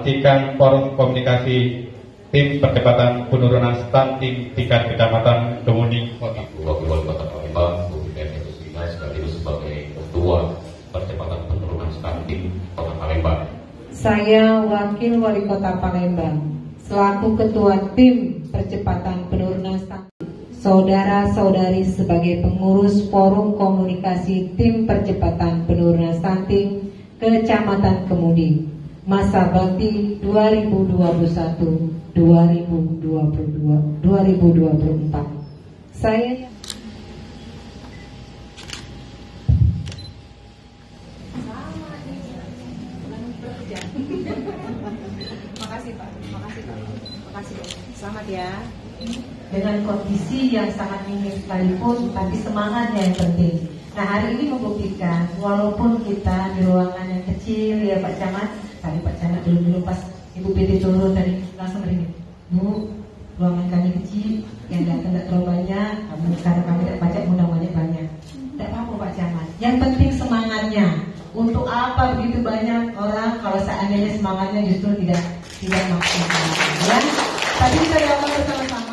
menghentikan forum komunikasi tim percepatan penurunan stunting tingkat kecamatan Kemuning Kota. Wakil Wali Kota Palembang, Bu Deni Kusina sekaligus sebagai Ketua Percepatan Penurunan Stunting Kota Palembang. Saya Wakil Wali Kota Palembang, selaku Ketua Tim Percepatan Penurunan Stunting, saudara-saudari sebagai pengurus Forum Komunikasi Tim Percepatan Penurunan Stunting Kecamatan Kemuning, masa bakti 2021-2024. Saya Makasih Pak. Selamat ya. dengan kondisi yang sangat minim sekalipun, tapi semangatnya yang penting. Nah, hari ini membuktikan walaupun kita di ruangan yang kecil ya Pak Camat, tadi Pak Camat dulu pas Ibu PT turun tadi langsung begini, Bu, ruangan kami kecil, yang datang tidak terlalu banyak, karena kami tidak pajak undang banyak. Tidak apa-apa Pak Camat, yang penting semangatnya. Untuk apa begitu banyak orang kalau seandainya semangatnya justru tidak maksimal, ya? Tadi kita doakan bersama-sama.